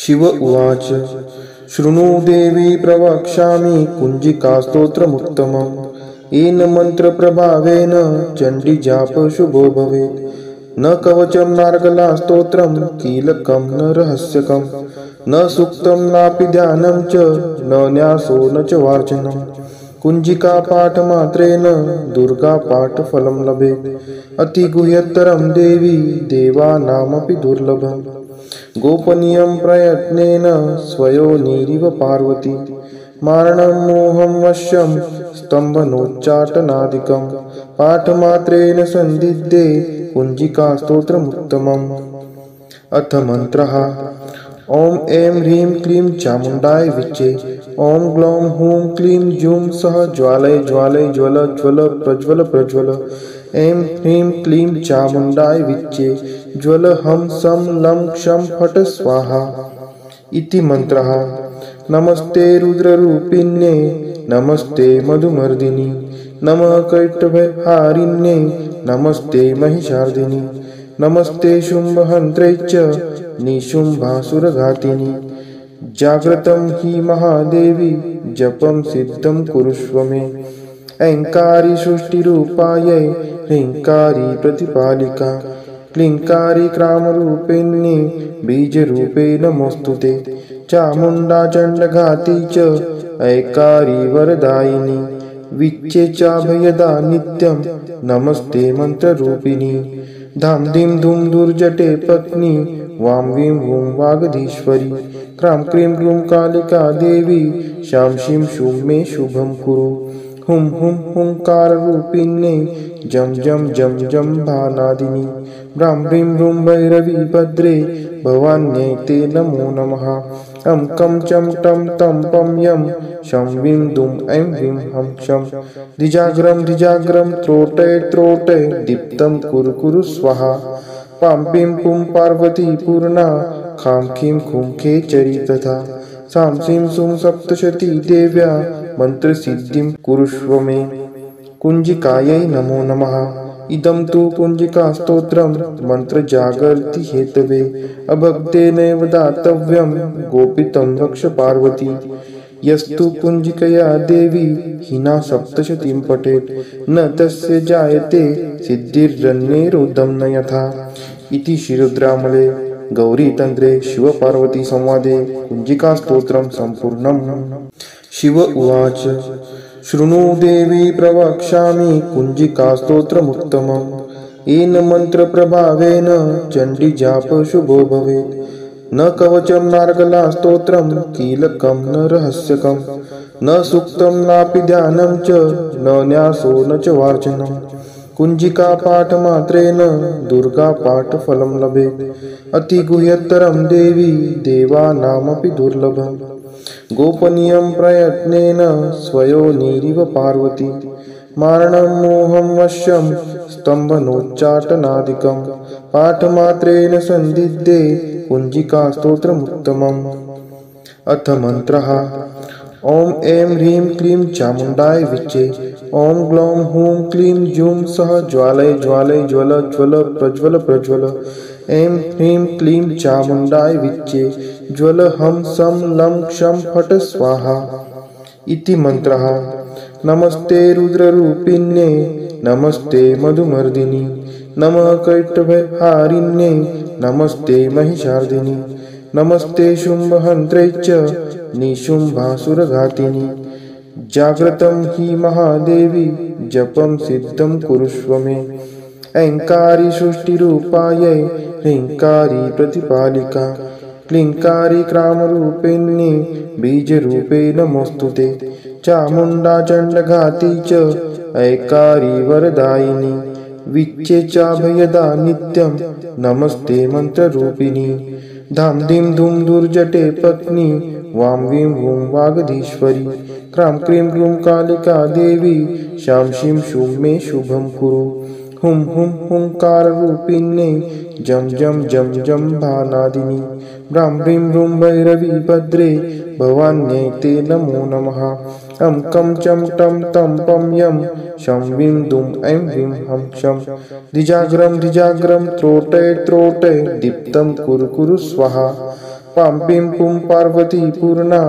शिव उवाच शृणु देवी प्रवक्ष्यामि कुञ्जिकास्तोत्रमुत्तमम् येन मन्त्रप्रभावेन चण्डीजाप शुभो भवेत्। न कवचं नार्गला स्तोत्रं कीलकं न रहस्यकं न सूक्तं नापि ध्यानं च न न्यासो न च वार्चनं। कुञ्जिका पाठमात्रेण दुर्गा पाठफलं लभेत्। अतिगुह्यतरं देवी देवानामपि दुर्लभम्। गोपनीयं प्रयत्नेन स्वयोनिरिव पार्वती मारणं मोहं वश्यं स्तम्भनोच्चाटनादिकं पाठमात्रेण सन्दिग्धे कुञ्जिकास्तोत्रमुत्तमम्। अथ मन्त्रः। ॐ ऐं ह्रीं क्लीं चामुण्डाय विच्चे। ॐ ग्लौं हूं क्लीं जूं सः ज्वालय ज्वालय ज्वल ज्वल प्रज्वल प्रज्वल। ऐं ह्रीं क्लीं चामुण्डाय विच्चे ज्वल हं सं लं क्षं फट् स्वाहा इति मन्त्रः। नमस्ते रुद्ररूपिण्ये नमस्ते मधुमर्दिनि नमः कैटभहारिण्ये नमस्ते महिषार्दिनि नमस्ते शुम्भहन्त्रे च निशुम्भासुरघातिनि। जाग्रतं हि महादेवी जपं सिद्धं कुरुष्व मे। ऐङ्कारी सृष्टिरूपायै ह्रीङ्कारी प्रतिपालिका क्लीङ्कारी क्रामरूपिण्ये बीजरूपे नमोऽस्तुते। चामुण्डा चण्डघाती च ऐकारी वरदायिनी विच्चे चाभयदा नित्यं नमस्ते मन्त्ररूपिणी। धां धीं धूं दुर्जटे पत्नी वां वीं वूं वागधीश्वरी क्रां क्रीं क्रूं कालिका देवी शां शीं शूं मे शुभं कुरु। हुं हुं हुंकाररूपिण्ये जं जं जं जम्भानादिनि ब्रां ब्रीं ब्रूं भैरवी भद्रे भवान्यै ते नमो नमः। अं कं चं टं तं पं यं शं वीं दुं ऐं वीं हं क्षं द्विजाग्रं त्रोटय त्रोटय दीप्तं कुरु कुरु स्वाहा। पां पीं पुं पार्वती पूर्णा खां खीं खूं खेचरी तथा सां सीं सूं सप्तशती देव्या मन्त्रसिद्धिं कुरुष्व मे। कुञ्जिकायै नमो नमः। इदं तु कुञ्जिकास्तोत्रं मन्त्रजागर्ति हेतवे अभक्तेनैव दातव्यं गोपितं रक्ष पार्वती। यस्तु कुञ्जिकया देवी हिना सप्तशतीं पठेत् न तस्य जायते सिद्धिरन्यैरुदं न यथा। इति श्रीरुद्रामले गौरीतन्त्रे शिवपार्वतीसंवादे कुञ्जिकास्तोत्रं सम्पूर्णम्। शिव उवाच शृणु देवी प्रवक्ष्यामि कुञ्जिकास्तोत्रमुत्तमम् येन मन्त्रप्रभावेन चण्डीजाप शुभो भवेत्। न कवचं नार्गला स्तोत्रं कीलकं न रहस्यकं न सूक्तं नापि ध्यानं च न न्यासो न च वार्चनं। कुञ्जिका पाठमात्रेण दुर्गा पाठफलं लभेत्। अतिगुह्यतरं देवी देवानामपि दुर्लभम्। गोपनीयं प्रयत्नेन स्वयोनिरिव पार्वती मारणं मोहं वश्यं स्तम्भनोच्चाटनादिकं पाठमात्रेण सन्दिग्धे कुञ्जिकास्तोत्रमुत्तमम्। अथ मन्त्रः। ॐ ऐं ह्रीं क्लीं चामुण्डाय विच्चे। ॐ ग्लौं हूं क्लीं जूं सः ज्वालय ज्वालय ज्वल ज्वल प्रज्वल प्रज्वल। ऐं ह्रीं क्लीं चामुण्डाय विच्चे ज्वल हं सं लं क्षं फट् स्वाहा इति मन्त्रः। नमस्ते रुद्ररूपिण्ये नमस्ते मधुमर्दिनि नमः कैटभहारिण्ये नमस्ते महिषार्दिनि नमस्ते शुम्भहन्त्रे च निशुम्भासुरघातिनि। जाग्रतं हि महादेवी जपं सिद्धं कुरुष्व मे। ऐङ्कारी सृष्टिरूपायै ह्रीङ्कारी प्रतिपालिका क्लीङ्कारी क्रामरूपिण्ये बीजरूपे नमोऽस्तुते। चामुण्डा चण्डघाती च ऐकारी वरदायिनी विच्चे चाभयदा नित्यं नमस्ते मन्त्ररूपिणी। धां धीं धूं दुर्जटे पत्नी वां वीं वूं वागधीश्वरी क्रां क्रीं क्रूं कालिका देवी शां शीं शूं मे शुभं कुरु। हुं हुं हुंकाररूपिण्ये जं जं जं जम्भानादिनि ब्रां ब्रीं ब्रूं भैरवी भद्रे भवान्यै ते नमो नमः। अं कं चं टं तं पं यं शं वीं दुं ऐं वीं हं क्षं द्विजाग्रं त्रोटय त्रोटय दीप्तं कुरु कुरु स्वाहा। पां पुं पार्वती पूर्णा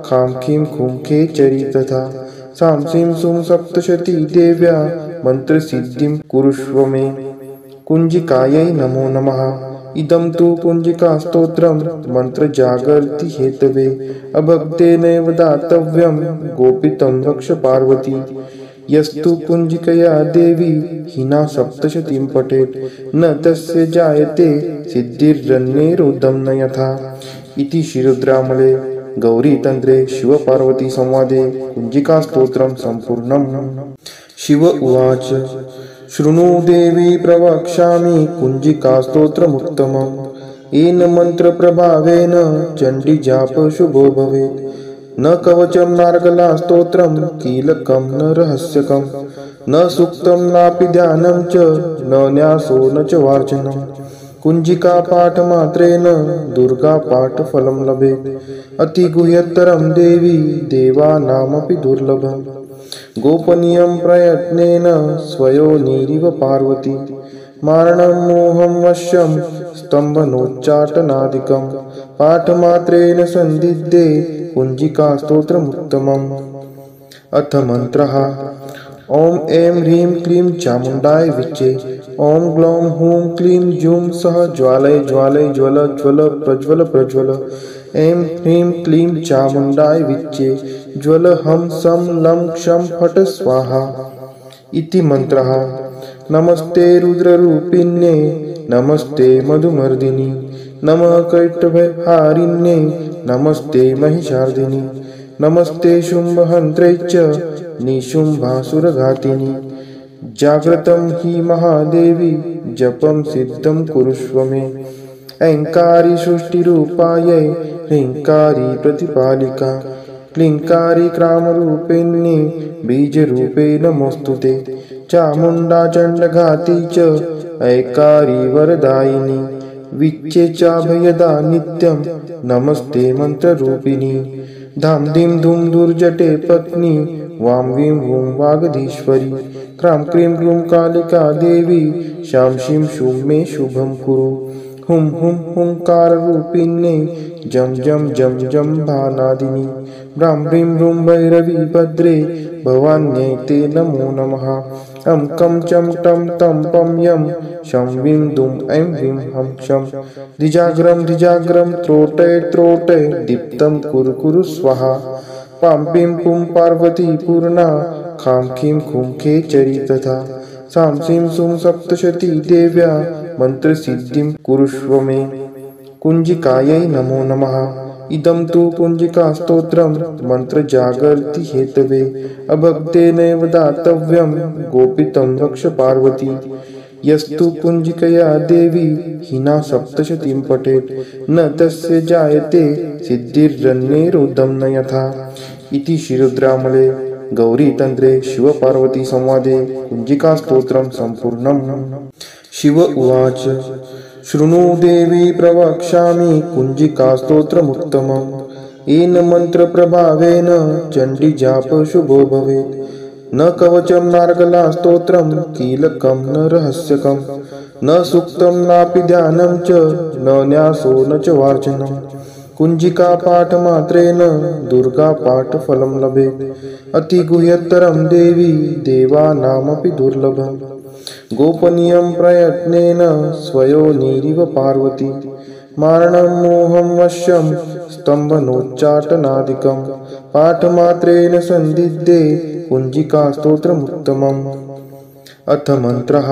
खां खीं खुं खेचरी तथा सां सीं सुं सप्तशती देव्या मन्त्रसिद्धिं कुरुष्व मे। कुञ्जिकायै नमो नमः। इदं तु कुञ्जिकास्तोत्रं मन्त्रजागर्ति हेतवे अभक्तेनैव दातव्यं गोपितं रक्ष पार्वती। यस्तु कुञ्जिकया देवी हिना सप्तशतीं पठेत् न तस्य जायते सिद्धिर्जन्यैरुदं न यथा। इति श्रीरुद्रामले गौरीतन्त्रे शिवपार्वती संवादे कुञ्जिकास्तोत्रं सम्पूर्णम्। शिव उवाच शृणु देवी प्रवक्ष्यामि कुञ्जिकास्तोत्रमुत्तमम्। येन मन्त्रप्रभावेन चण्डीजाप शुभो भवेत्। न कवचं नार्गलास्तोत्रं कीलकं न रहस्यकं न सूक्तं नापि ध्यानं च न न्यासो न च वार्चनं। कुञ्जिकापाठमात्रेण दुर्गापाठफलं लभेत्। अतिगुह्यतरं देवी देवानामपि दुर्लभम्। गोपनीयं प्रयत्नेन स्वयोनिरिव पार्वती। मारणं मोहं वश्यं स्तम्भनोच्चाटनादिकं पाठमात्रेण सन्दिग्धे कुञ्जिकास्तोत्रमुत्तमम्। अथ मन्त्रः। ॐ ऐं ह्रीं क्लीं चामुण्डाय विच्चे। ॐ ग्लौं हूं क्लीं जूं सः ज्वालय ज्वालय ज्वल ज्वल प्रज्वल प्रज्वल। ऐं ह्रीं क्लीं चामुण्डाय विच्चे ज्वल हं सं लं क्षं फट् स्वाहा। इति मन्त्रः। नमस्ते रुद्ररूपिण्ये नमस्ते मधुमर्दिनि नमः कैटभहारिण्ये नमस्ते महिषार्दिनि नमस्ते शुम्भहन्त्रे च निशुम्भासुरघातिनि। जाग्रतं हि महादेवी जपं सिद्धं कुरुष्व मे। ऐङ्कारी सृष्टिरूपायै ह्रीङ्कारी प्रतिपालिका क्लीङ्कारी क्रामरूपिण्ये बीजरूपे नमोऽस्तुते। चामुण्डा चण्डघाती च ऐकारी वरदायिनी विच्चे चाभयदा नित्यं नमस्ते मन्त्ररूपिणी। धां धीं धूं दुर्जटे पत्नी वां वीं वूं वागधीश्वरी। क्रां क्रीं क्रूं कालिका देवी शां शीं शूं मे शुभं कुरु। हुं हुं हुंकाररूपिण्ये जं जं जं जम्भानादिनि। ब्रां ब्रीं ब्रूं भैरवी भद्रे भवान्यै ते नमो नमः। अं कं चं टं तं पं यं शं वीं दुं ऐं ह्रीं हं क्षं। धिजाग्रं त्रोटय त्रोटय दीप्तं कुरु कुरु स्वाहा। पां पुं पार्वती पूर्णा खां खीं खुं खेचरी तथा सां सीं सुं सप्तशती देव्या मन्त्रसिद्धिं कुरुष्व मे। कुञ्जिकायै नमो नमः। इदं तु कुञ्जिकास्तोत्रं मन्त्रजागर्ति हेतवे अभक्तेनैव दातव्यं गोपितं रक्ष पार्वती। यस्तु कुञ्जिकया देवी हिना सप्तशतीं पठेत् न तस्य जायते सिद्धिर्जन्यैरुदं न यथा। इति श्रीरुद्रामले गौरीतन्त्रे शिवपार्वती संवादे कुञ्जिकास्तोत्रं सम्पूर्णम्। शिव उवाच शृणु देवी प्रवक्ष्यामि कुञ्जिकास्तोत्रमुत्तमम्। येन मन्त्रप्रभावेन चण्डीजाप शुभो भवेत्। न कवचं नार्गलास्तोत्रं कीलकं न रहस्यकं न सूक्तं नापि ध्यानं च न न्यासो न च वार्चनं। कुञ्जिकापाठमात्रेण दुर्गापाठफलं लभेत्। अतिगुह्यतरं देवी देवानामपि दुर्लभम्। गोपनीयं प्रयत्नेन स्वयोनिरिव पार्वती। मारणं मोहं वश्यं स्तम्भनोच्चाटनादिकं पाठमात्रेण सन्दिग्धे कुञ्जिकास्तोत्रमुत्तमम्। अथ मन्त्रः।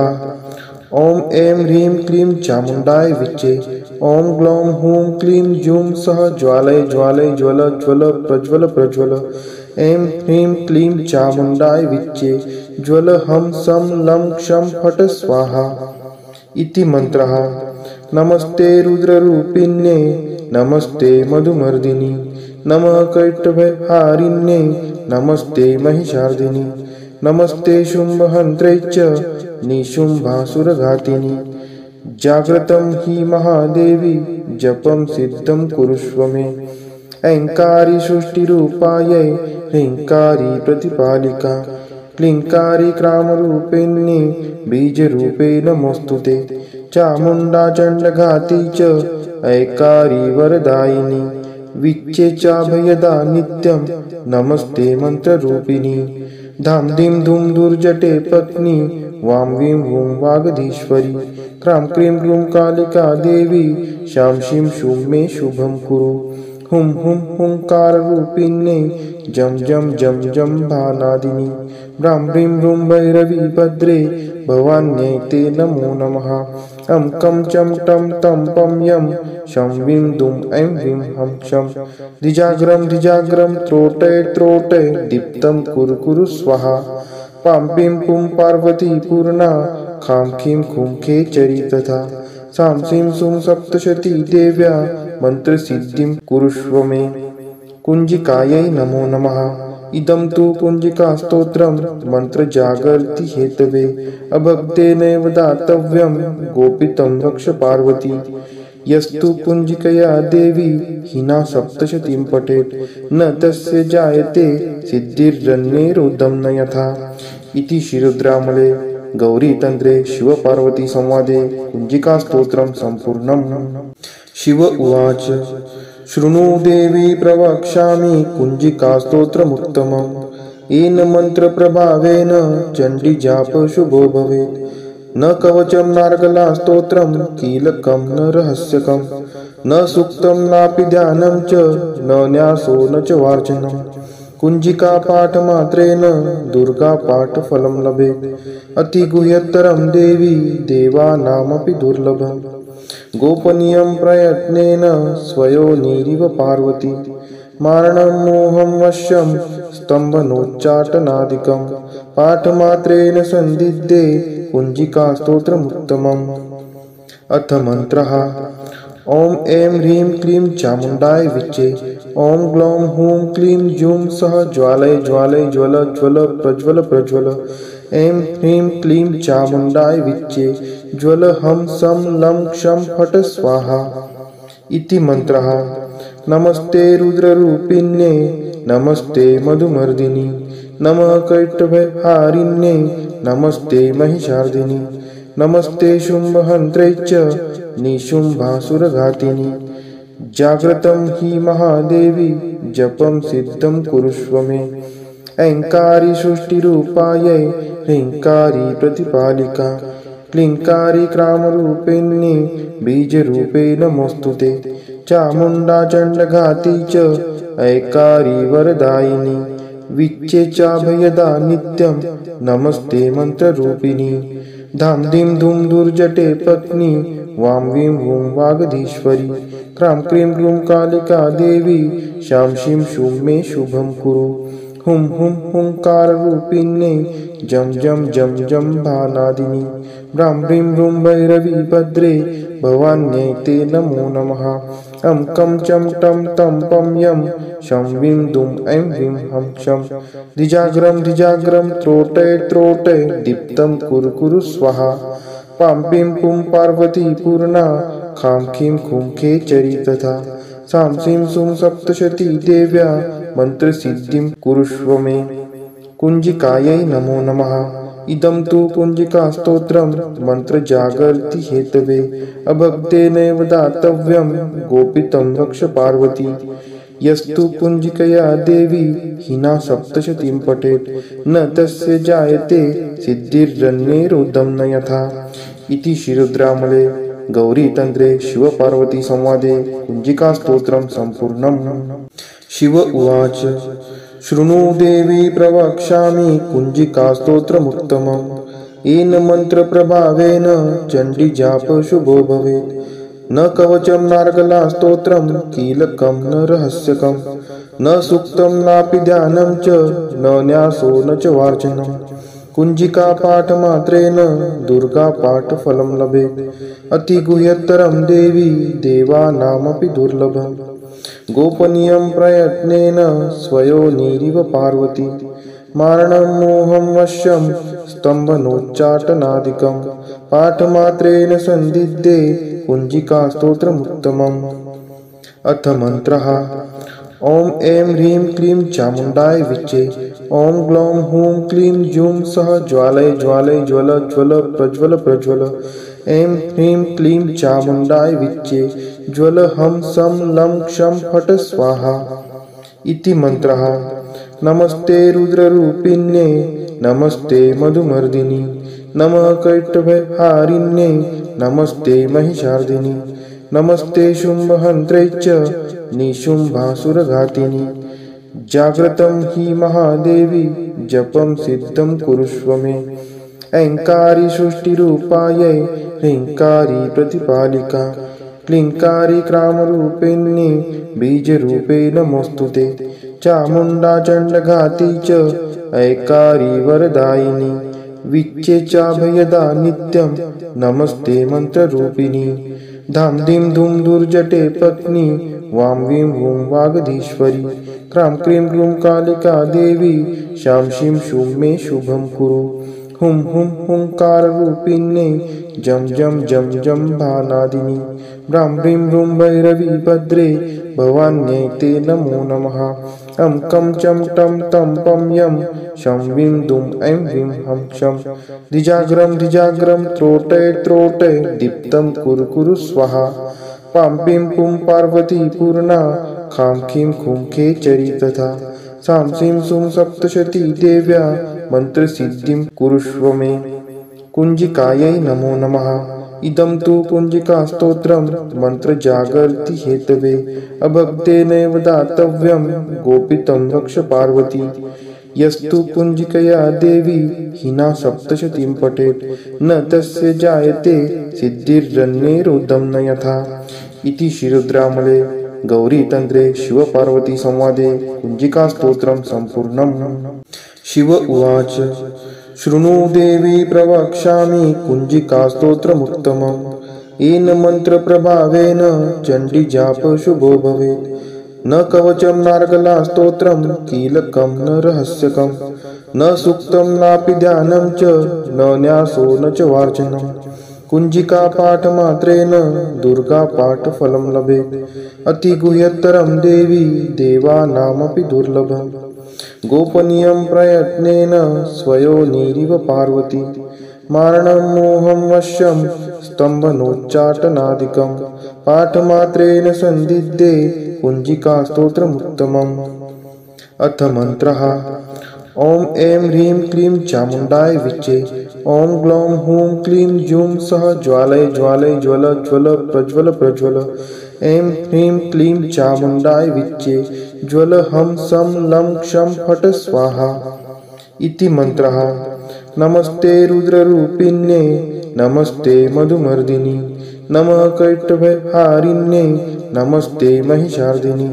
ॐ ऐं ह्रीं क्लीं चामुण्डाय विच्चे। ॐ ग्लौं हूं क्लीं जूं सः ज्वालय ज्वालय ज्वल ज्वल प्रज्वल प्रज्वल। ऐं ह्रीं क्लीं चामुण्डाय विच्चे ज्वल हं सं लं क्षं फट् स्वाहा। इति मन्त्रः। नमस्ते रुद्ररूपिण्ये नमस्ते मधुमर्दिनि नमः कैटभहारिण्ये नमस्ते महिषार्दिनि नमस्ते शुम्भहन्त्रे च निशुम्भासुरघातिनि। जाग्रतं हि महादेवी जपं सिद्धं कुरुष्व मे। ऐङ्कारी सृष्टिरूपायै ह्रीङ्कारी प्रतिपालिका क्लीङ्कारी क्रामरूपिण्ये बीजरूपे नमोऽस्तुते। चामुण्डा चण्डघाती च ऐकारी वरदायिनी विच्चे चाभयदा नित्यं नमस्ते मंत्ररूपिणी धाम धीम धूम दुर्जटे पत्नी वां वीं वूं वागधीश्वरी क्रां क्रीं क्रूं कालिका देवी शां शीं शूं मे शुभं कुरु हुं हुं हुंकाररूपिण्ये जं जं जं जं भानादिनी ब्रां ब्रीं ब्रूं भैरवी भद्रे भवान्यै ते नमो नमः अं कं चं टं तं पं यं शं वीं दुं ऐं ह्रीं हं शं द्विजाग्रं त्रोटय त्रोटय दीप्तं कुरु कुरु स्वाहा पां पीं पुं पार्वती पूर्णा खां खीं खुं खेचरी तथा सां सीं सुं सप्तशती देव्या मंत्रसिद्धिं कुरुष्व मे कुञ्जिकायै नमो नमः इदं तु कुञ्जिकास्तोत्रं मन्त्रजागर्ति हेतवे अभक्तेनैव दातव्यं गोपितं रक्ष पार्वती यस्तु कुञ्जिकया देवी हिना सप्तशतीं पठेत् न तस्य जायते सिद्धिर्जन्यैरुदं न यथा इति श्रीरुद्रामले गौरीतन्त्रे शिवपार्वती संवादे कुञ्जिकास्तोत्रं सम्पूर्णम्। शिव उवाच शृणु देवी प्रवक्ष्यामि कुञ्जिकास्तोत्रमुत्तमम् येन मन्त्रप्रभावेन चण्डीजाप शुभो भवेत् न कवचं नार्गला स्तोत्रं कीलकं न रहस्यकं न सूक्तं नापि ध्यानं च न न्यासो न च वार्चनं कुञ्जिका पाठमात्रेण दुर्गा पाठफलं लभेत् अतिगुह्यतरं देवी देवानामपि दुर्लभम् गोपनीयं प्रयत्नेन स्वयोनिरिव पार्वती मारणं मोहं वश्यं स्तम्भनोच्चाटनादिकं पाठमात्रेण सन्दिग्धे कुञ्जिकास्तोत्रमुत्तमम्। अथ मन्त्रः ॐ ऐं ह्रीं क्लीं चामुण्डाय विच्चे ॐ ग्लौं हूं क्लीं जूं सः ज्वालय ज्वालय ज्वल ज्वल प्रज्वल प्रज्वल ऐं ह्रीं क्लीं चामुण्डाय विच्चे ज्वल हं सं लं क्षं फट् स्वाहा इति मन्त्रः। नमस्ते रुद्ररूपिण्ये नमस्ते मधुमर्दिनी नमः कैटभहारिण्ये नमस्ते महिषार्दिनी नमस्ते शुम्भहन्त्रे च निशुम्भासुरघातिनी जाग्रतं हि महादेवी जपं सिद्धं कुरुष्व मे ऐङ्कारी सृष्टिरूपायै ह्रीङ्कारी प्रतिपालिका क्लीङ्कारी क्रामरूपिण्ये बीजरूपे नमोऽस्तुते चामुण्डा चण्डघाती च ऐकारी वरदायिनी विच्चे चाभयदा नित्यं नमस्ते मंत्ररूपिणी धाम धीम धूम दुर्जटे पत्नी वां वीं वूं वागधीश्वरी क्रां क्रीं क्रूं कालिका देवी शां शीं शूं मे शुभं कुरु हुं हुं हुंकाररूपिण्ये जं जं जं जं भानादिनी ब्रां ब्रीं ब्रूं भैरवी भद्रे भवान्यै ते नमो नमः अं कं चं टं तं पं यं शं वीं दुं ऐं ह्रीं हं शं द्विजाग्रं त्रोटय त्रोटय दीप्तं कुरु कुरु स्वाहा पां पीं पुं पार्वती पूर्णा खां खीं खुं खेचरी तथा सां सीं सुं सप्तशती देव्या मंत्रसिद्धिं कुरुष्व मे कुञ्जिकायै नमो नमः इदं तु कुञ्जिकास्तोत्रं मन्त्रजागर्ति हेतवे अभक्तेनैव दातव्यं गोपितं रक्ष पार्वती यस्तु कुञ्जिकया देवी हिना सप्तशतीं पठेत् न तस्य जायते सिद्धिर्जन्यैरुदं न यथा इति श्रीरुद्रामले गौरीतन्त्रे शिवपार्वती संवादे कुञ्जिकास्तोत्रं सम्पूर्णम्। शिव उवाच शृणु देवी प्रवक्ष्यामि कुञ्जिकास्तोत्रमुत्तमम् येन मन्त्रप्रभावेन चण्डीजाप शुभो भवेत् न कवचं नार्गला स्तोत्रं कीलकं न रहस्यकं न सूक्तं नापि ध्यानं च न न्यासो न च वार्चनं कुञ्जिका पाठमात्रेण दुर्गा पाठफलं लभेत् अतिगुह्यतरं देवी देवानामपि दुर्लभम् गोपनीयं प्रयत्नेन स्वयोनिरिव पार्वती मारणं मोहं वश्यं स्तम्भनोच्चाटनादिकं पाठमात्रेण सन्दिग्धे कुञ्जिकास्तोत्रमुत्तमम्। अथ मन्त्रः ॐ ऐं ह्रीं क्लीं चामुण्डाय विच्चे ॐ ग्लौं हूं क्लीं जूं सः ज्वालय ज्वालय ज्वल ज्वल प्रज्वल प्रज्वल ऐं ह्रीं क्लीं चामुण्डाय विच्चे ज्वल हं सं लं क्षं फट् स्वाहा इति मन्त्रः। नमस्ते रुद्ररूपिण्ये नमस्ते मधुमर्दिनि नमः कैटभहारिण्ये नमस्ते महिषार्दिनि नमस्ते शुम्भहन्त्रे च निशुम्भासुरघातिनि। जाग्रतं हि महादेवी जपं सिद्धं कुरुष्व मे। ऐङ्कारी सृष्टिरूपायै ह्रीङ्कारी प्रतिपालिका क्लीङ्कारी क्रामरूपिण्ये बीजरूपे नमोऽस्तुते। चामुण्डा चण्डघाती च ऐकारी वरदायिनी विच्चे चाभयदा नित्यं नमस्ते मन्त्ररूपिणी। धां धीं धूं दुर्जटे पत्नी वां वीं वूं वागधीश्वरी क्रां क्रीं क्रूं कालिका देवी शां शीं शूं मे शुभं कुरु। हुं हुं हुंकाररूपिण्ये जं जं जं जं भानादिनि ब्रां ब्रीं ब्रूं भैरवी भद्रे भवान्यै ते नमो नमः। अं कं चं टं तं पं यं शं वीं दुं ऐं ह्रीं हं क्षं द्विजाग्रं त्रोटय त्रोटय दीप्तं कुरु कुरु स्वाहा। पां पीं पुं पार्वती पूर्णा खां खीं खुं खेचरी तथा सां सीं सुं सप्तशती देव्या मन्त्रसिद्धिं कुरुष्व मे। कुञ्जिकायै नमो नमः। इदं तु कुञ्जिकास्तोत्रं मन्त्रजागर्ति हेतवे अभक्तेनैव दातव्यं गोपितं रक्ष पार्वती। यस्तु कुञ्जिकया देवी हिना सप्तशतीं पठेत् न तस्य जायते सिद्धिर्जन्यैरुदं न यथा। इति श्रीरुद्रामले गौरीतन्त्रे शिवपार्वतीसंवादे कुञ्जिकास्तोत्रं सम्पूर्णम्। शिव उवाच शृणु देवी प्रवक्ष्यामि कुञ्जिकास्तोत्रमुत्तमम्। येन मन्त्रप्रभावेन चण्डीजापः शुभो भवेत्। न कवचं नार्गलास्तोत्रं कीलकं न रहस्यकं न सूक्तं नापि ध्यानं च न न्यासो न च वार्चनं। कुञ्जिकापाठमात्रेण दुर्गापाठफलं लभेत्। अतिगुह्यतरं देवी देवानामपि दुर्लभम्। गोपनीयं प्रयत्नेन स्वयोनिरिव पार्वती मारणं मोहं वश्यं स्तम्भनोच्चाटनादिकं पाठमात्रेण सन्दिद्धे कुञ्जिकास्तोत्रमुत्तमम्। अथ मन्त्रः। ॐ ऐं ह्रीं क्लीं चामुण्डाय विच्चे ॐ ग्लौं हूं क्लीं जूं सः ज्वालय ज्वालय ज्वल ज्वल प्रज्वल प्रज्वल। ऐं ह्रीं क्लीं चामुण्डाय विच्चे ज्वल हं सं लं क्षं फट् स्वाहा इति मन्त्रः। नमस्ते रुद्ररूपिण्ये नमस्ते मधुमर्दिनि नमः कैटभहारिण्ये नमस्ते महिषार्दिनि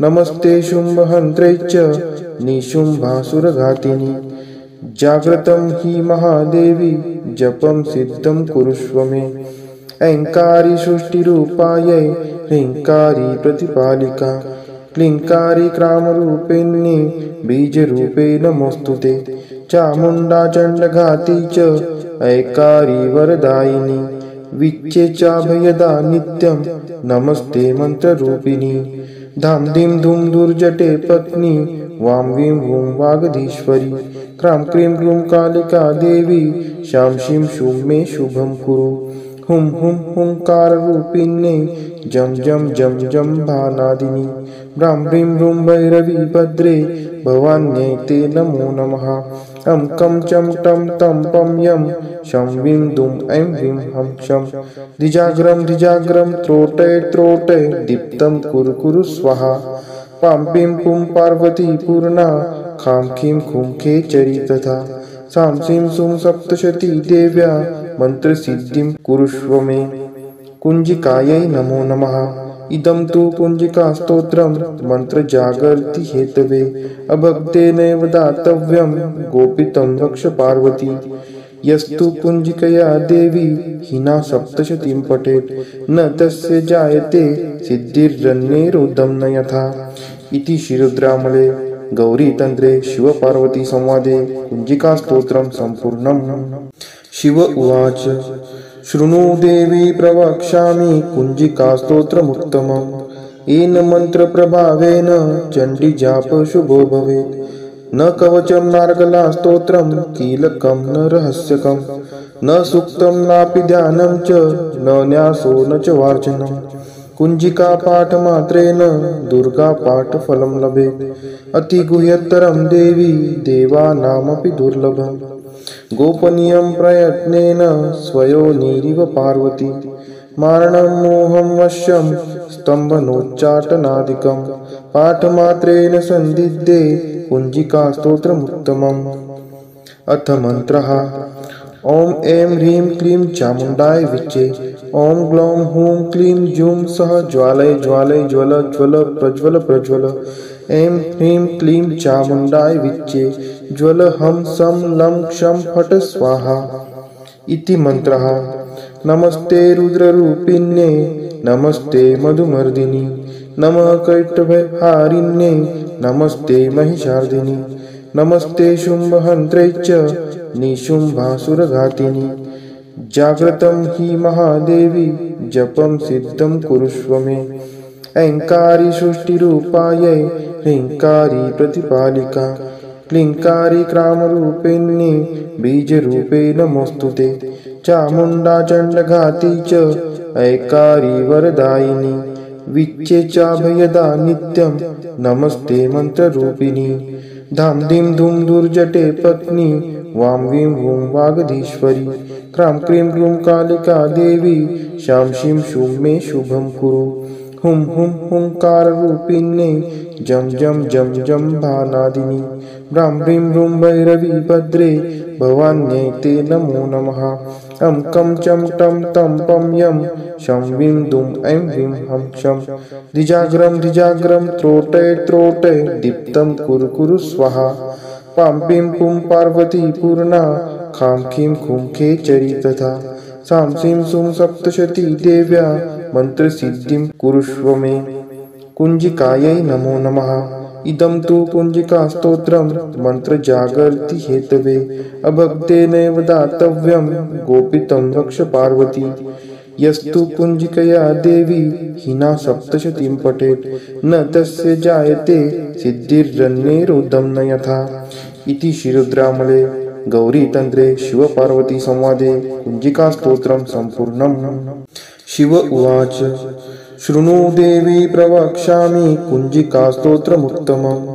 नमस्ते शुम्भहन्त्रे च निशुम्भासुरघातिनि। जाग्रतं हि महादेवी जपं सिद्धं कुरुष्व मे। ऐङ्कारी सृष्टिरूपायै ह्रीङ्कारी प्रतिपालिका क्लीङ्कारी क्रामरूपिण्ये बीजरूपे नमोऽस्तुते। चामुण्डा चण्डघाती च ऐकारी वरदायिनी विच्चे चाभयदा नित्यं नमस्ते मन्त्ररूपिणी। धां धीं धूं दुर्जटे पत्नी वां वीं वूं वागधीश्वरी क्रां क्रीं क्रूं कालिका देवी शां शीं शूं मे शुभं कुरु। हुं हुं हुंकाररूपिण्ये जं जं जं जं भानादिनि ब्रां ब्रीं ब्रूं भैरवी भद्रे भवान्यै ते नमो नमः। अं कं चं टं तं पं यं शं वीं दुं ऐं ह्रीं हं क्षं द्विजाग्रं त्रोटय त्रोटय दीप्तं कुरु कुरु स्वाहा। पां पीं पुं पार्वती पूर्णा खां खीं खुं खेचरी तथा सां सीं सुं सप्तशती देव्या मन्त्रसिद्धिं कुरुष्व मे। कुञ्जिकायै नमो नमः। इदं तु कुञ्जिकास्तोत्रं मन्त्रजागर्ति हेतवे अभक्तेनैव दातव्यं गोपितं रक्ष पार्वती। यस्तु कुञ्जिकया देवी हिना सप्तशतीं पठेत् न तस्य जायते सिद्धिर्जन्यैरुदं न यथा। इति श्रीरुद्रामले गौरीतन्त्रे शिवपार्वतीसंवादे कुञ्जिकास्तोत्रं सम्पूर्णम्। शिव उवाच शृणु देवी प्रवक्ष्यामि कुञ्जिकास्तोत्रमुत्तमम्। येन मन्त्रप्रभावेन चण्डीजापः शुभो भवेत्। न कवचं नार्गलास्तोत्रं कीलकं न रहस्यकं न सुक्तं नापि ध्यानं च न न्यासो न च वार्चनम् कुञ्जिका पाठमात्रेण दुर्गा पाठफलं लभेत् अतिगुह्यतरं देवी देवानामपि दुर्लभम् गोपनीयं प्रयत्नेन स्वयोनिरिव पार्वती मारणं मोहं वश्यं स्तम्भनोच्चाटनादिकं पाठमात्रेण सन्दिग्धे कुञ्जिकास्तोत्रमुत्तमम् अथ मन्त्रः ॐ ऐं ह्रीं क्लीं चामुण्डाय विच्चे ॐ ग्लौं हूं क्लीं जूं सः ज्वालय ज्वालय ज्वल ज्वल प्रज्वल प्रज्वल ऐं ह्रीं क्लीं चामुण्डाय विच्चे ज्वल हं सं लं क्षं फट् स्वाहा इति मन्त्रः नमस्ते रुद्ररूपिण्ये नमस्ते मधुमर्दिनि नमः कैटभहारिण्ये नमस्ते महिषार्दिनि नमस्ते शुम्भहन्त्रे च निशुम्भासुरघातिनि जाग्रतं हि महादेवी जपं सिद्धं कुरुष्व मे ऐङ्कारी सृष्टिरूपायै ह्रीङ्कारी प्रतिपालिका क्लीङ्कारी क्रामरूपिण्ये बीजरूपे नमोऽस्तुते चामुण्डा चण्डघाती च ऐकारी वरदायिनी विच्चे चाभयदा नित्यं नमस्ते मन्त्ररूपिणी धाम धीं धूं दुर्जटे पत्नी वां वीं वूं वागधीश्वरी क्रां क्रीं क्रूं कालिका देवी शां शीं शूं मे शुभं कुरु हुं हुं हुंकाररूपिण्ये जं जं जं जं भानादिनी ब्रां ब्रीं ब्रूं भैरवी भद्रे भवान्यै ते नमो नमः अं कं चं टं तं पं यं शं वीं दुं ऐं वीं हं क्षं द्विजाग्रं त्रोटय त्रोटय दीप्तं कुरु कुरु स्वाहा पां पीं पुं पार्वती पूर्णा खां खीं खुं खेचरी तथा सां सीं सुं सप्तशती देव्या मन्त्रसिद्धिं कुरुष्व मे कुञ्जिकायै नमो नमः इदं तु कुञ्जिकास्तोत्रं मन्त्रजागर्ति हेतवे अभक्तेनैव दातव्यं गोपितं रक्ष पार्वती यस्तु कुञ्जिकया देवी हिना सप्तशतीं पठेत् न तस्य जायते सिद्धिर्जन्यैरुदं न यथा इति श्रीरुद्रामले गौरीतन्त्रे शिवपार्वतीसंवादे कुञ्जिकास्तोत्रं सम्पूर्णम्। शिव उवाच शृणु देवी प्रवक्ष्यामि कुञ्जिकास्तोत्रमुत्तमम्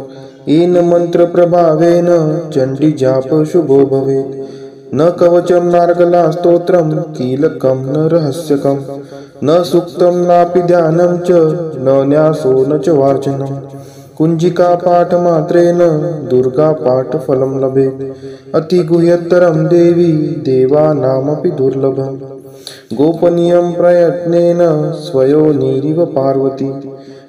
येन मन्त्रप्रभावेन चण्डीजापः शुभो भवेत् न कवचं नार्गलास्तोत्रं कीलकं न रहस्यकं न सूक्तं नापि ध्यानं च न न्यासो न च वार्चनम् कुञ्जिका पाठमात्रेण दुर्गा पाठफलं लभेत् अतिगुह्यतरं देवी देवानामपि दुर्लभम् गोपनीयं प्रयत्नेन स्वयोनिरिव पार्वती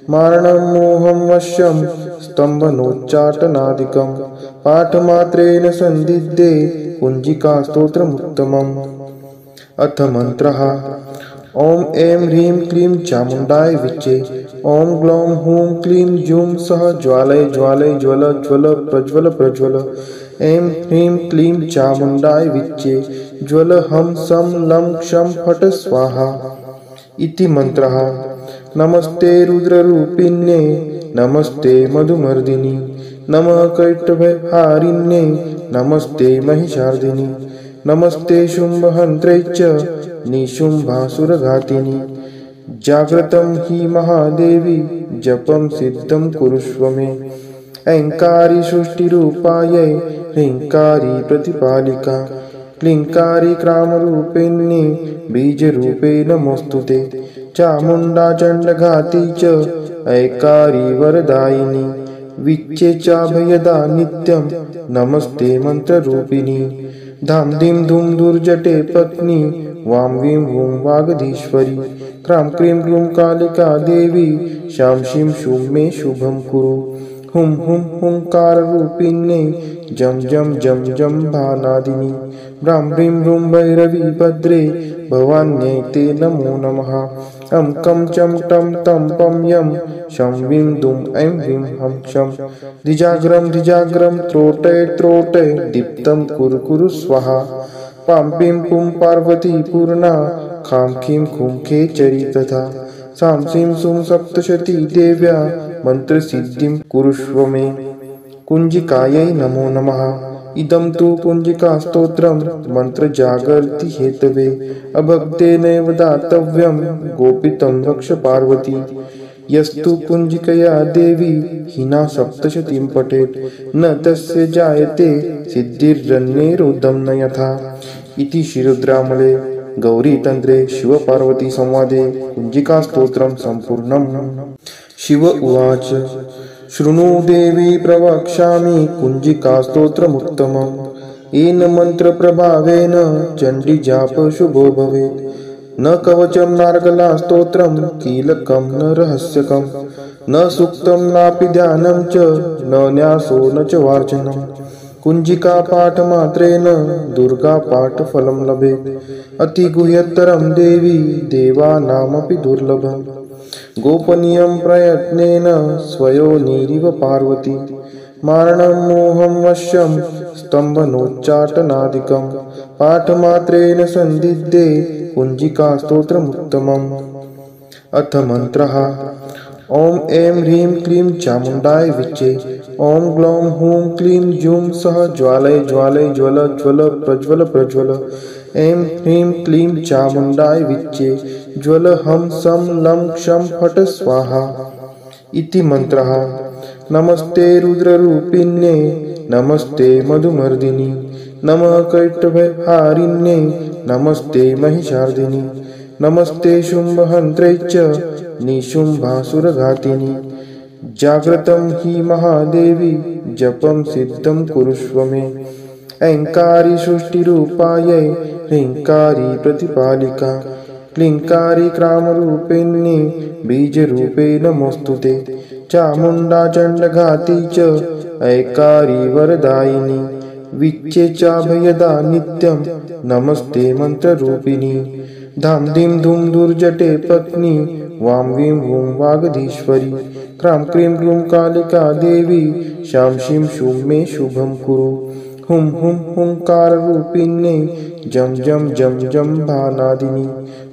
मारणं मोहं वश्यं स्तम्भनोच्चाटनादिकं पाठमात्रेण सन्दिग्धे कुञ्जिकास्तोत्रमुत्तमम् अथ मन्त्रः ॐ ऐं ह्रीं क्लीं चामुण्डाय विच्चे ॐ ग्लौं हूं क्लीं जूं सः ज्वालय ज्वालय ज्वल ज्वल प्रज्वल प्रज्वल ऐं ह्रीं क्लीं चामुण्डाय विच्चे ज्वल हं सं लं क्षं फट् स्वाहा इति मन्त्रः नमस्ते रुद्ररूपिण्ये नमस्ते मधुमर्दिनि नमः कैटभहारिण्ये नमस्ते महिषार्दिनि नमस्ते शुम्भहन्त्रे च निशुम्भासुरघातिनि जाग्रतं हि महादेवी जपं सिद्धं कुरुष्व मे ऐङ्कारी सृष्टिरूपायै ह्रीङ्कारी प्रतिपालिका क्लीङ्कारी क्रामरूपिण्ये बीजरूपे नमोऽस्तुते चामुण्डा चण्डघाती च ऐकारी वरदायिनी विच्चे चाभयदा नित्यं नमस्ते मन्त्ररूपिणी धाम धीं धूं दुर्जटे पत्नी वां वीं वूं वागधीश्वरी क्रां क्रीं क्रूं कालिका देवी शां शीं शूं मे शुभं कुरु हुं हुं हुंकाररूपिण्ये जं जं जं जं भानादिनी ब्रां ब्रीं ब्रूं भैरवी भद्रे भवान्यै ते नमो नमः अं कं चं टं तं पं यं शं वीं दुं ऐं वीं हं क्षं द्विजाग्रं त्रोटय त्रोटय दीप्तं कुरु कुरु स्वाहा पां पीं पुं पार्वती पूर्णा खां खीं खुं खेचरी तथा सां सीं सुं सप्तशती देव्या मन्त्रसिद्धिं कुरुष्व मे कुञ्जिकायै नमो नमः इदं तु कुञ्जिकास्तोत्रं मन्त्रजागर्ति हेतवे अभक्तेनैव दातव्यं गोपितं रक्ष पार्वती यस्तु कुञ्जिकया देवी हिना सप्तशतीं पठेत् न तस्य जायते सिद्धिरन्यैरुदं न यथा। इति श्रीरुद्रामले गौरीतन्त्रे शिवपार्वती संवादे कुञ्जिकास्तोत्रं सम्पूर्णम्। शिव उवाच शृणु देवी प्रवक्ष्यामि कुञ्जिकास्तोत्रमुत्तमम् येन मन्त्रप्रभावेन चण्डीजाप शुभो भवेत् न कवचं नार्गलास्तोत्रं कीलकं न रहस्यकं न सूक्तं नापि ध्यानं च न न्यासो न च वार्चनं कुञ्जिकापाठमात्रेण दुर्गापाठफलं लभेत् अतिगुह्यतरं देवी देवानामपि दुर्लभम् गोपनीयं प्रयत्नेन स्वयोनिरिव पार्वती मारणं मोहं वश्यं स्तम्भनोच्चाटनादिकं पाठमात्रेण सन्दिद्धे कुञ्जिकास्तोत्रमुत्तमम्। अथ मन्त्रः ॐ ऐं ह्रीं क्लीं चामुण्डाय विच्चे ॐ ग्लौं हूं क्लीं जूं सः ज्वालय ज्वालय ज्वल ज्वल प्रज्वल प्रज्वल ऐं ह्रीं क्लीं चामुण्डाय विच्चे ज्वल हं सं लं क्षं फट् स्वाहा। इति मन्त्रः नमस्ते रुद्ररूपिण्ये नमस्ते मधुमर्दिनि नमः कैटभहारिण्ये नमस्ते महिषार्दिनि नमस्ते शुम्भहन्त्रे च निशुम्भासुरघातिनि जाग्रतं हि महादेवी जपं सिद्धं कुरुष्व मे ऐङ्कारी सृष्टिरूपायै ह्रीङ्कारी प्रतिपालिका क्लीङ्कारी क्रामरूपिण्ये बीजरूपे नमोऽस्तुते चामुण्डा चण्डघाती च ऐकारी वरदायिनी विच्चे चाभयदा नित्यं नमस्ते मन्त्ररूपिणी धाम धीं धूं दुर्जटे पत्नी वां वीं वूं वागधीश्वरी क्रां क्रीं क्रूं कालिका देवी शां शीं शूं मे शुभं कुरु हुं हुं हुंकाररूपिण्ये जं जं जं जम्भानादिनि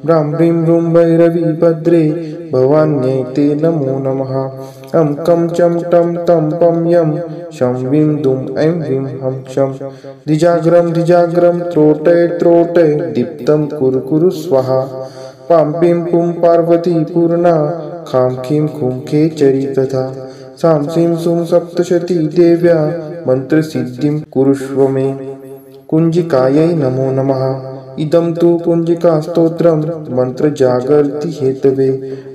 ब्रां ब्रीं ब्रूं भैरवी भद्रे भवान्यै ते नमो नमः अं कं चं टं तं पं यं शं वीं दुं ऐं वीं हं क्षं द्विजाग्रं त्रोटय त्रोटय दीप्तं कुरु कुरु स्वाहा पां पीं पुं पार्वती पूर्णा खां खीं खुं खेचरी तथा सां सीं सुं सप्तशती देव्या मन्त्रसिद्धिं कुरुष्व मे। कुञ्जिकायै नमो नमः। इदं तु कुञ्जिकास्तोत्रं मन्त्रजागर्ति हेतवे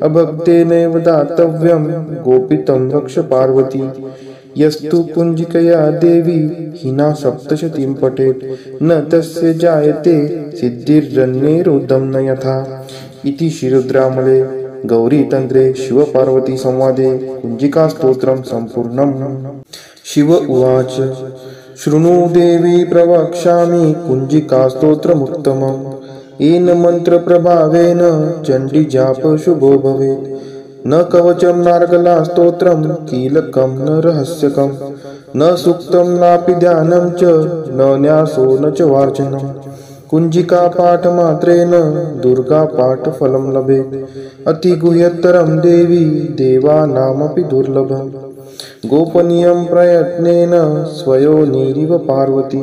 अभक्तेनैव दातव्यं गोपितं रक्ष पार्वती यस्तु कुञ्जिकया देवी हिना सप्तशतीं पठेत् न तस्य जायते सिद्धिरन्यैरुदं न यथा। इति श्रीरुद्रामले गौरीतन्त्रे शिवपार्वती संवादे कुञ्जिकास्तोत्रं सम्पूर्णम्। शिव उवाच शृणु देवी प्रवक्ष्यामि कुञ्जिकास्तोत्रमुत्तमम् येन मन्त्रप्रभावेन चण्डीजाप शुभो भवेत् न कवचं नार्गलास्तोत्रं कीलकं न रहस्यकं न सूक्तं नापि ध्यानं च न न्यासो न च वार्चनं कुञ्जिकापाठमात्रेण दुर्गापाठफलं लभेत् अतिगुह्यतरं देवी देवानामपि दुर्लभम् गोपनीयं प्रयत्नेन स्वयोनिरिव पार्वती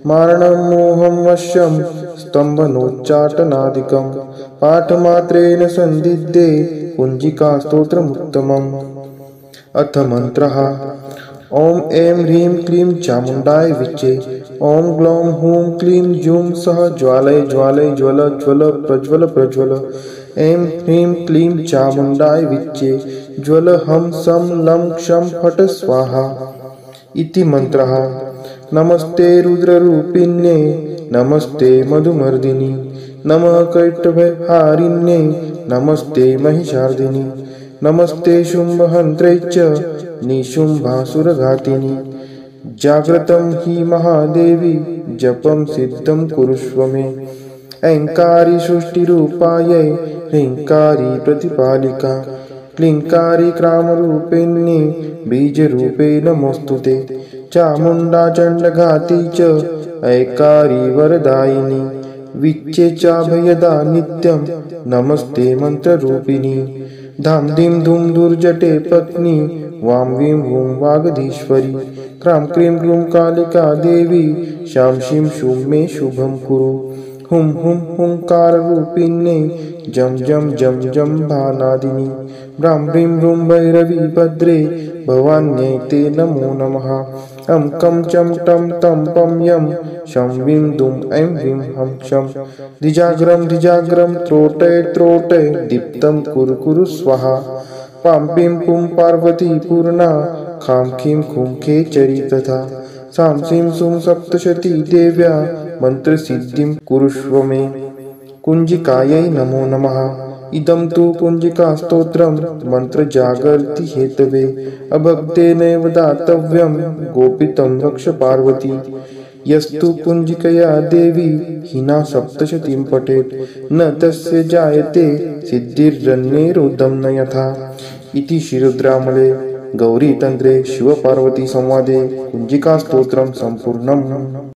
मारणं मोहं वश्यं स्तम्भनोच्चाटनादिकं पाठमात्रेण सन्दिद्धे कुञ्जिकास्तोत्रमुत्तमम्। अथ मन्त्रः ॐ ऐं ह्रीं क्लीं चामुण्डाय विच्चे ॐ ग्लौं हूं क्लीं जूं सः ज्वालय ज्वालय ज्वल ज्वल प्रज्वल प्रज्वल ऐं ह्रीं क्लीं चामुण्डाय विच्चे ज्वल हं सं लं क्षं फट् स्वाहा। इति मन्त्रः नमस्ते रुद्ररूपिण्ये नमस्ते मधुमर्दिनि नमः कैटभहारिण्ये नमस्ते महिषार्दिनि नमस्ते शुम्भहन्त्रे च निशुम्भासुरघातिनि जाग्रतं हि महादेवी जपं सिद्धं कुरुष्व मे ऐङ्कारी सृष्टिरूपायै ह्रीङ्कारी प्रतिपालिका क्लीङ्कारी क्रामरूपिण्ये बीजरूपे नमोऽस्तुते चामुण्डा चण्डघाती च ऐकारी वरदायिनी विच्चे चाभयदा नित्यं नमस्ते मन्त्ररूपिणी धाम धीम धूम दुर्जटे पत्नी वां वीं वूं वागधीश्वरी क्रां क्रीं क्रूं कालिका देवी शां शीं शूं मे शुभं कुरु हुं हुं हुंकाररूपिण्ये जं जं जं जम्भानादिनि ब्रां ब्रीं ब्रूं भैरवी भद्रे भवान्यै ते नमो नमः अं कं चं टं तं पं यं शं वीं दुं ऐं वीं हं शं धिजाग्रं त्रोटय त्रोटय दीप्तं कुरु कुरु स्वाहा पां पीं पुं पार्वती पूर्णा खां खीं खुं खेचरी तथा सां सीं सूं सप्तशती देव्या मन्त्रसिद्धिं कुरुष्व मे कुञ्जिकायै नमो नमः इदं तु कुञ्जिकास्तोत्रं मन्त्रजागर्ति हेतवे अभक्तेनैव दातव्यं गोपितं रक्ष पार्वती यस्तु कुञ्जिकया देवी हिना सप्तशतीं पठेत् न तस्य जायते सिद्धिरन्यैरुदं न यथा इति श्रीरुद्रामले गौरीतन्त्रे शिवपार्वतीसंवादे कुञ्जिकास्तोत्रं सम्पूर्णम्।